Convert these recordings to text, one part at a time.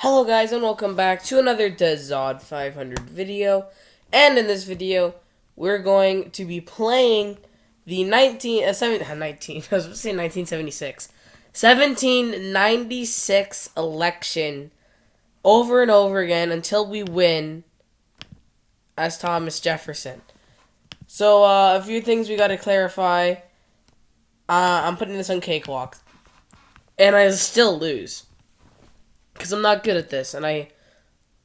Hello guys and welcome back to another Dazod 500 video. And in this video, we're going to be playing the 1796 election over and over again until we win as Thomas Jefferson. So, a few things we gotta clarify. I'm putting this on Cakewalk. And I still lose. Because I'm not good at this, and I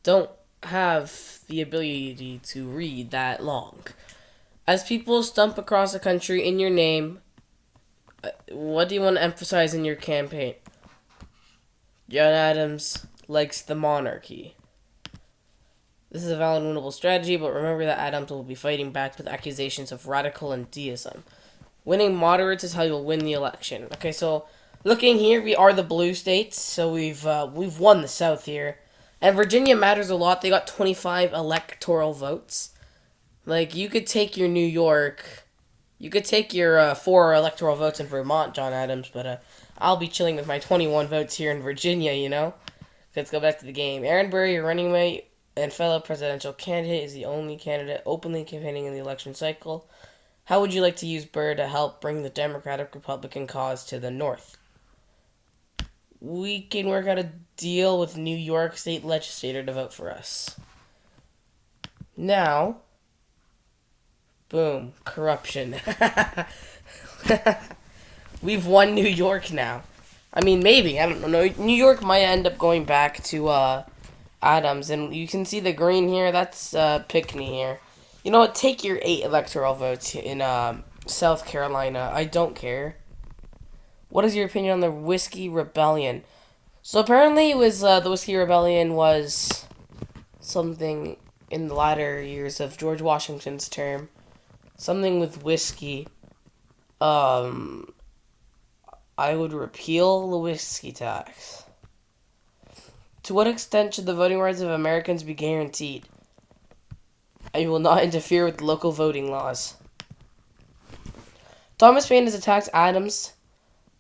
don't have the ability to read that long. As people stump across the country in your name, what do you want to emphasize in your campaign? John Adams likes the monarchy. This is a valid winnable strategy, but remember that Adams will be fighting back with accusations of radical and deism. Winning moderates is how you'll win the election. Okay, so looking here, we are the blue states, so we've won the South here. And Virginia matters a lot. They got 25 electoral votes. Like, you could take your New York, you could take your 4 electoral votes in Vermont, John Adams, but I'll be chilling with my 21 votes here in Virginia, you know? Let's go back to the game. Aaron Burr, your running mate and fellow presidential candidate, is the only candidate openly campaigning in the election cycle. How would you like to use Burr to help bring the Democratic-Republican cause to the North? We can work out a deal with New York State legislator to vote for us. Now, boom, corruption. We've won New York now. I mean, maybe, I don't know. New York might end up going back to Adams, and you can see the green here. That's Pinckney here. You know what? Take your 8 electoral votes in South Carolina. I don't care. What is your opinion on the Whiskey Rebellion? So apparently it was, the Whiskey Rebellion was something in the latter years of George Washington's term. Something with whiskey. I would repeal the whiskey tax. To what extent should the voting rights of Americans be guaranteed? I will not interfere with local voting laws. Thomas Paine has attacked Adams,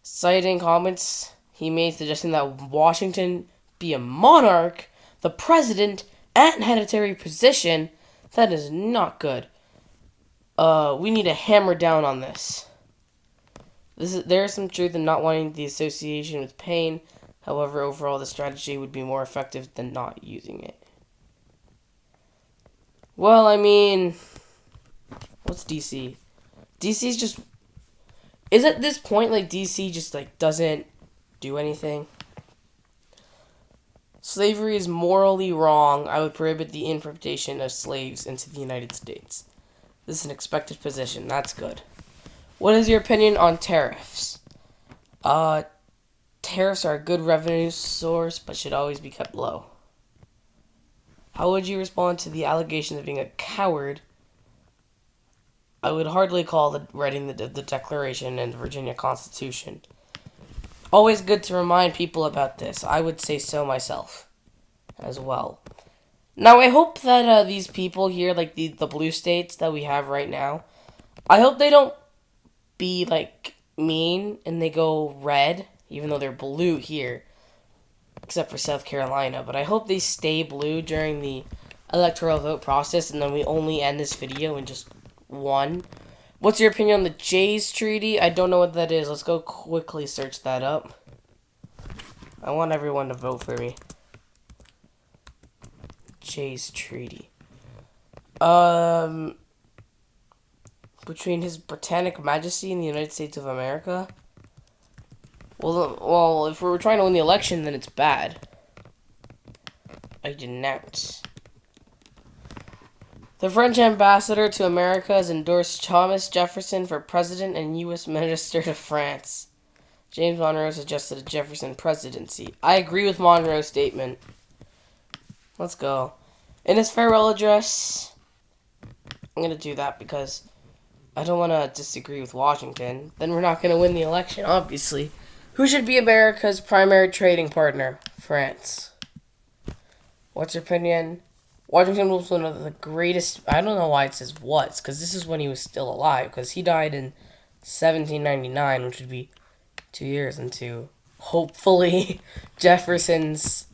citing comments he made suggesting that Washington be a monarch, the president, and hereditary position. That is not good. We need to hammer down on this. There is some truth in not wanting the association with Paine. However, overall, the strategy would be more effective than not using it. Well, I mean, what's DC? DC's just... Is at this point, like, DC just, like, doesn't do anything? Slavery is morally wrong. I would prohibit the importation of slaves into the United States. This is an expected position. That's good. What is your opinion on tariffs? Tariffs are a good revenue source, but should always be kept low. How would you respond to the allegations of being a coward? I would hardly call writing the Declaration and the Virginia Constitution. Always good to remind people about this. I would say so myself as well. Now, I hope that these people here, like the blue states that we have right now, I hope they don't be, like, mean and they go red, even though they're blue here, except for South Carolina. But I hope they stay blue during the electoral vote process, and then we only end this video in just 1. What's your opinion on the Jays Treaty? I don't know what that is. Let's go quickly search that up. I want everyone to vote for me. Jays Treaty. Between His Britannic Majesty and the United States of America? Well, if we were trying to win the election, then it's bad. I denounce. The French ambassador to America has endorsed Thomas Jefferson for president and U.S. minister to France. James Monroe suggested a Jefferson presidency. I agree with Monroe's statement. Let's go. In his farewell address, I'm going to do that because I don't want to disagree with Washington. Then we're not going to win the election, obviously. Who should be America's primary trading partner? France. What's your opinion? Washington was one of the greatest... I don't know why it says was, because this is when he was still alive, because he died in 1799, which would be 2 years into, hopefully, Jefferson's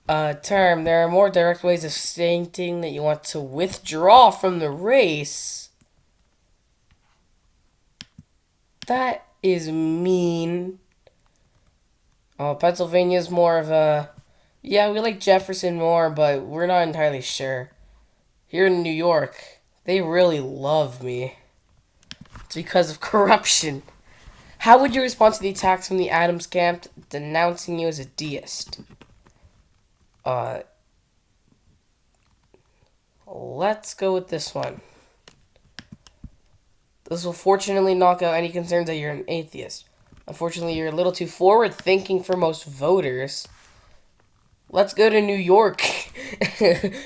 Term, there are more direct ways of stating that you want to withdraw from the race. That is mean. Oh, Pennsylvania's more of a... Yeah, we like Jefferson more, but we're not entirely sure. Here in New York, they really love me. It's because of corruption. How would you respond to the attacks from the Adams camp denouncing you as a deist? Let's go with this one. This will fortunately knock out any concerns that you're an atheist. Unfortunately, you're a little too forward-thinking for most voters. Let's go to New York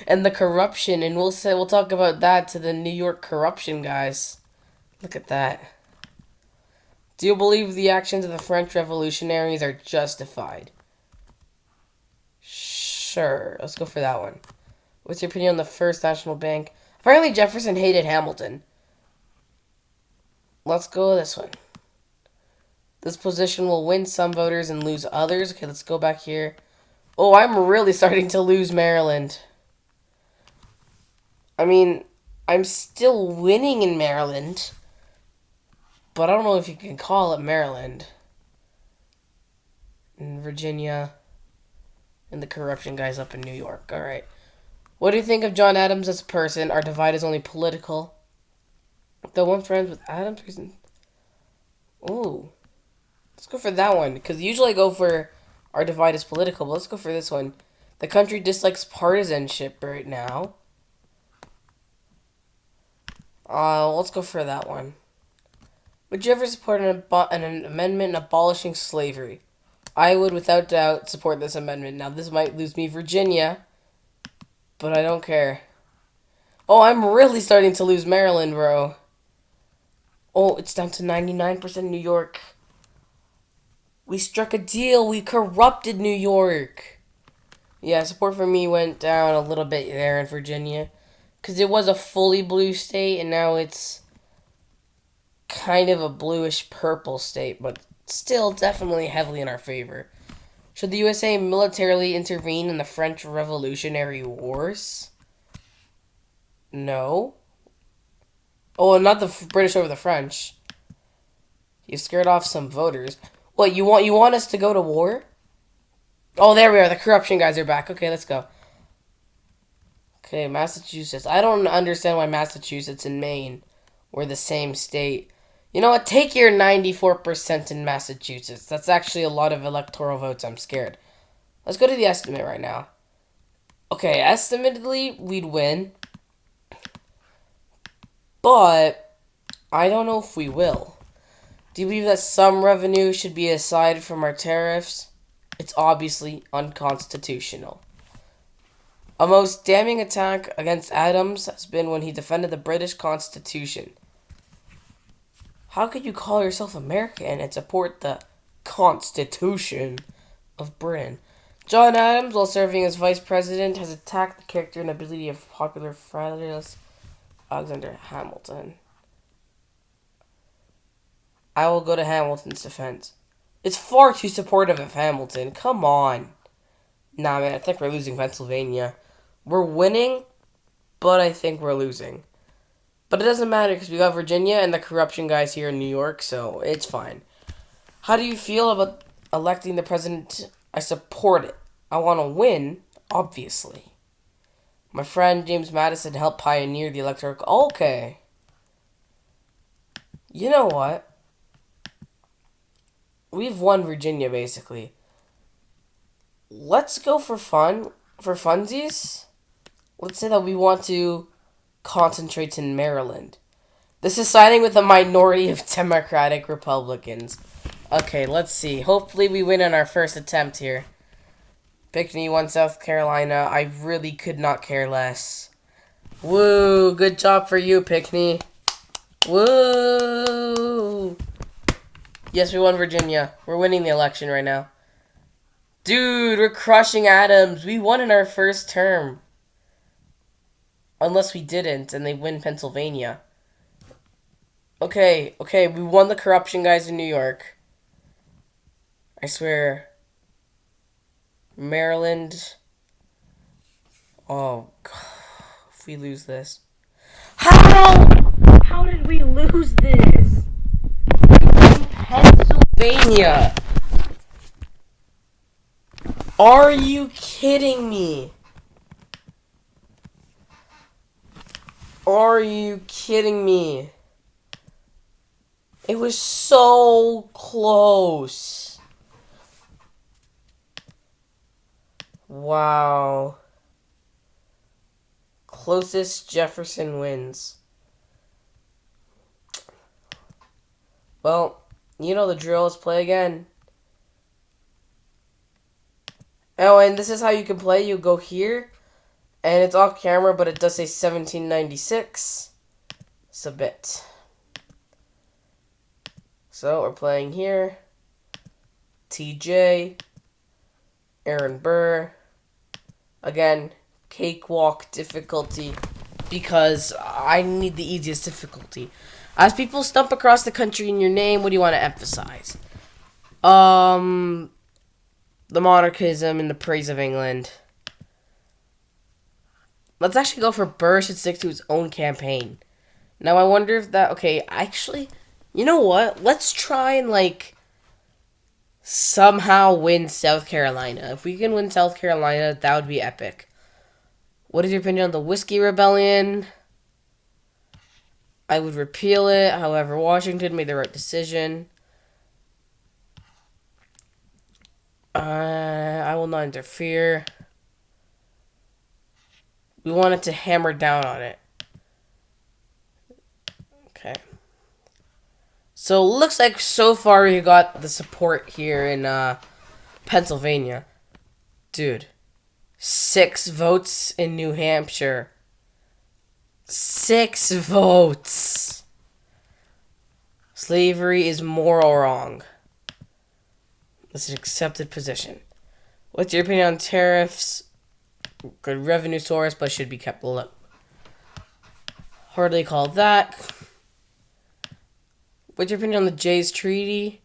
and the corruption, and we'll talk about that to the New York corruption guys. Look at that. Do you believe the actions of the French revolutionaries are justified? Sure, let's go for that one. What's your opinion on the First National Bank? Apparently Jefferson hated Hamilton. Let's go with this one. This position will win some voters and lose others. Okay, let's go back here. Oh, I'm really starting to lose Maryland. I mean, I'm still winning in Maryland. But I don't know if you can call it Maryland. And Virginia. And the corruption guys up in New York. Alright. What do you think of John Adams as a person? Our divide is only political. The one friends with Adams? Ooh. Let's go for that one. Because usually I go for our divide is political. But let's go for this one. The country dislikes partisanship right now. Let's go for that one. Would you ever support an amendment abolishing slavery? I would, without doubt, support this amendment. Now, this might lose me Virginia, but I don't care. Oh, I'm really starting to lose Maryland, bro. Oh, it's down to 99% New York. We struck a deal. We corrupted New York. Yeah, support for me went down a little bit there in Virginia. Because it was a fully blue state, and now it's kind of a bluish-purple state, but still definitely heavily in our favor. Should the USA militarily intervene in the French Revolutionary Wars? No. Oh, not the British over the French. You scared off some voters. What, you want us to go to war? Oh, there we are. The corruption guys are back. Okay, let's go. Okay, Massachusetts. I don't understand why Massachusetts and Maine were the same state. You know what? Take your 94% in Massachusetts. That's actually a lot of electoral votes. I'm scared. Let's go to the estimate right now. Okay, estimatedly, we'd win. But I don't know if we will. Do you believe that some revenue should be aside from our tariffs? It's obviously unconstitutional. A most damning attack against Adams has been when he defended the British Constitution. How could you call yourself American and support the Constitution of Britain? John Adams, while serving as vice president, has attacked the character and ability of popular federalist Alexander Hamilton. I will go to Hamilton's defense. It's far too supportive of Hamilton. Come on. Nah, man, I think we're losing Pennsylvania. We're winning, but I think we're losing. But it doesn't matter because we got Virginia and the corruption guys here in New York, so it's fine. How do you feel about electing the president? I support it. I want to win, obviously. My friend James Madison helped pioneer the electoral... Okay. You know what? We've won Virginia, basically. Let's go for fun. For funsies. Let's say that we want to concentrate in Maryland. This is siding with a minority of Democratic Republicans. Okay, let's see. Hopefully we win on our first attempt here. Pinckney won South Carolina. I really could not care less. Woo! Good job for you, Pinckney. Woo! Yes, we won Virginia. We're winning the election right now. Dude, we're crushing Adams. We won in our first term. Unless we didn't, and they win Pennsylvania. Okay, we won the corruption guys in New York. I swear. Maryland. Oh, God. If we lose this. How? How did we lose this? In Pennsylvania. Are you kidding me? Are you kidding me? It was so close. Wow. Closest Jefferson wins. Well, you know the drill. Let's play again. Oh, and this is how you can play. You go here, and it's off camera, but it does say 1796. Submit. So we're playing here. TJ. Aaron Burr. Again, cakewalk difficulty, because I need the easiest difficulty. As people stump across the country in your name, what do you want to emphasize? The monarchism and the praise of England. Let's actually go for Burr should stick to his own campaign. Now I wonder if that... Okay, actually, you know what? Let's try and, like, somehow win South Carolina. If we can win South Carolina, that would be epic. What is your opinion on the Whiskey Rebellion? I would repeal it. However, Washington made the right decision. I will not interfere. We wanted to hammer down on it. Okay. So, looks like so far we got the support here in Pennsylvania. Dude. 6 votes in New Hampshire. 6 votes. Slavery is moral wrong. It's an accepted position. What's your opinion on tariffs? Good revenue source, but should be kept low. Hardly call that. What's your opinion on the Jays Treaty?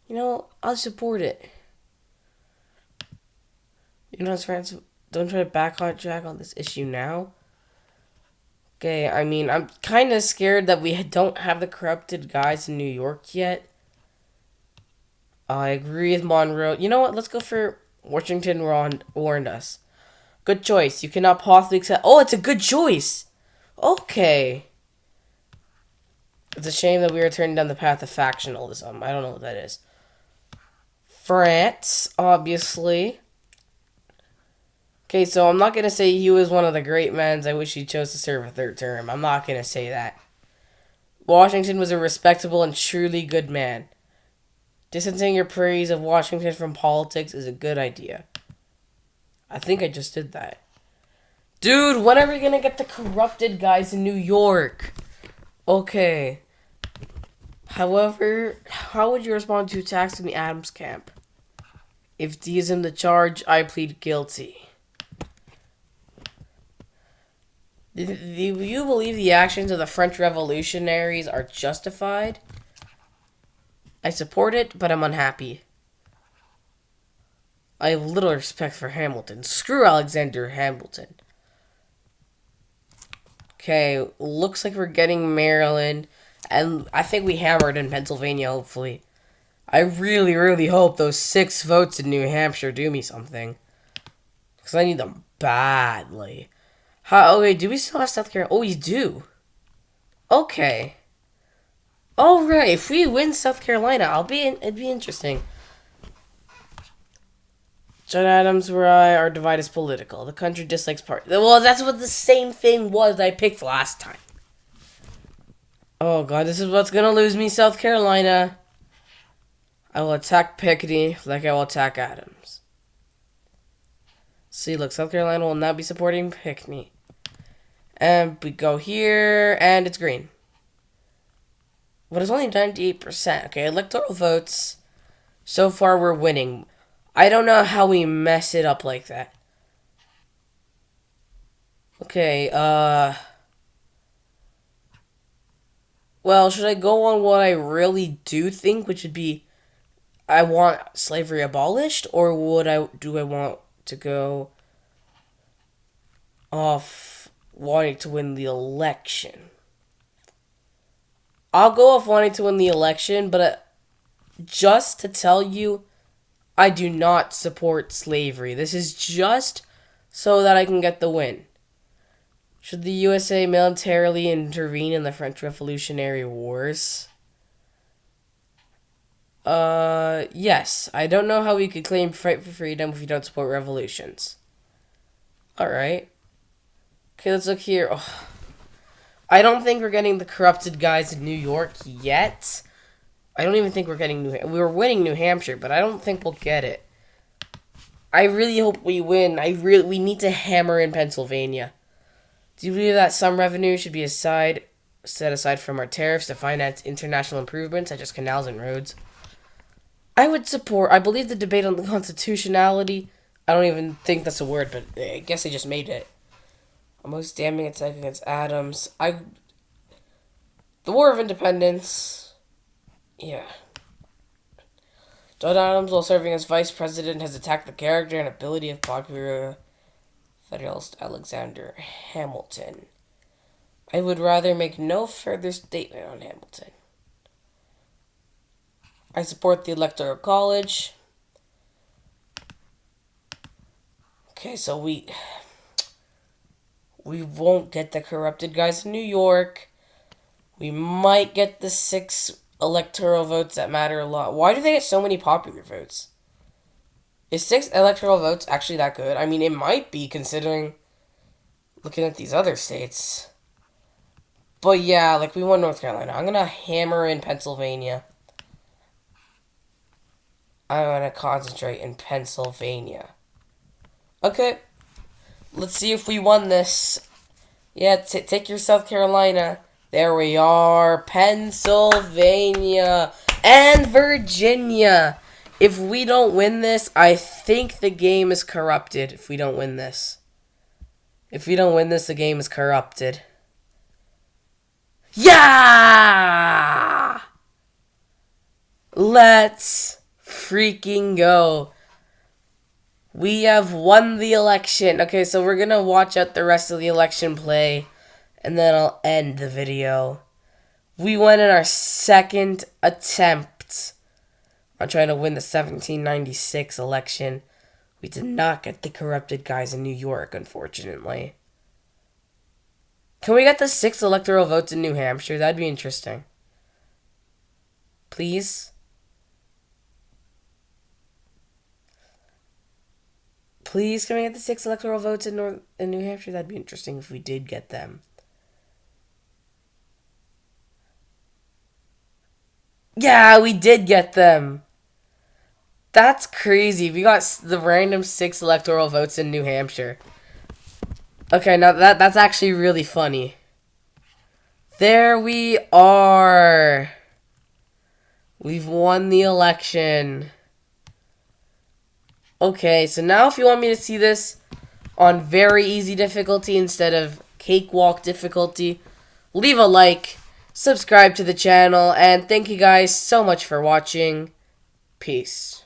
You know, I'll support it. You know, France, don't try to backtrack on this issue now. Okay, I mean, I'm kind of scared that we don't have the corrupted guys in New York yet. I agree with Monroe. You know what? Let's go for Washington warned us. Good choice. You cannot possibly accept... Oh, it's a good choice. Okay. It's a shame that we are turning down the path of factionalism. I don't know what that is. France, obviously. Okay, so I'm not going to say he was one of the great men. I wish he chose to serve a 3rd term. I'm not going to say that. Washington was a respectable and truly good man. Distancing your praise of Washington from politics is a good idea. I think I just did that. Dude, when are we going to get the corrupted guys in New York? Okay. However, how would you respond to attacks in the Adams camp? If D is in the charge, I plead guilty. Do you believe the actions of the French revolutionaries are justified? I support it, but I'm unhappy. I have little respect for Hamilton. Screw Alexander Hamilton. Okay, looks like we're getting Maryland, and I think we hammered in Pennsylvania, hopefully. I really, really hope those 6 votes in New Hampshire do me something. Because I need them badly. Okay, do we still have South Carolina? Oh, we do. Okay. Alright, if we win South Carolina, it'd be interesting. John Adams, where our divide is political. The country dislikes party. Well, that's what the same thing was that I picked last time. Oh god, this is what's gonna lose me, South Carolina. I will attack Pickney like I will attack Adams. See, look, South Carolina will not be supporting Pickney. And we go here, and it's green. But it's only 98%. Okay, electoral votes. So far, we're winning. I don't know how we mess it up like that. Okay, well, should I go on what I really do think, which would be I want slavery abolished, or do I want to go off wanting to win the election. I'll go off wanting to win the election, but just to tell you, I do not support slavery. This is just so that I can get the win. Should the USA militarily intervene in the French Revolutionary Wars? Yes. I don't know how we could claim fight for freedom if we don't support revolutions. Alright. Okay, let's look here. Oh, I don't think we're getting the corrupted guys in New York yet. I don't even think we're getting we were winning New Hampshire, but I don't think we'll get it. I really hope we win. We need to hammer in Pennsylvania. Do you believe that some revenue should be set aside from our tariffs to finance international improvements such as canals and roads? I believe the debate on the constitutionality. I don't even think that's a word, but I guess they just made it. A most damning attack against Adams. The War of Independence. Yeah. John Adams, while serving as vice president, has attacked the character and ability of popular Federalist Alexander Hamilton. I would rather make no further statement on Hamilton. I support the Electoral College. Okay, so we won't get the corrupted guys in New York. We might get the 6 electoral votes that matter a lot. Why do they get so many popular votes? Is 6 electoral votes actually that good? I mean, it might be, considering looking at these other states. But yeah, like, we won North Carolina. I'm gonna hammer in Pennsylvania. I'm gonna concentrate in Pennsylvania. Okay. Let's see if we won this. Yeah, take your South Carolina. There we are. Pennsylvania and Virginia. If we don't win this, I think the game is corrupted. If we don't win this. If we don't win this, the game is corrupted. Yeah! Let's freaking go. We have won the election. Okay, so we're going to watch out the rest of the election play, and then I'll end the video. We won in our second attempt on trying to win the 1796 election. We did not get the corrupted guys in New York, unfortunately. Can we get the 6 electoral votes in New Hampshire? That'd be interesting. Please? Please, can we get the 6 electoral votes in New Hampshire? That'd be interesting if we did get them. Yeah, we did get them. That's crazy. We got the random 6 electoral votes in New Hampshire. Okay, now that's actually really funny. There we are. We've won the election. Okay, so now if you want me to see this on very easy difficulty instead of cakewalk difficulty, leave a like, subscribe to the channel, and thank you guys so much for watching. Peace.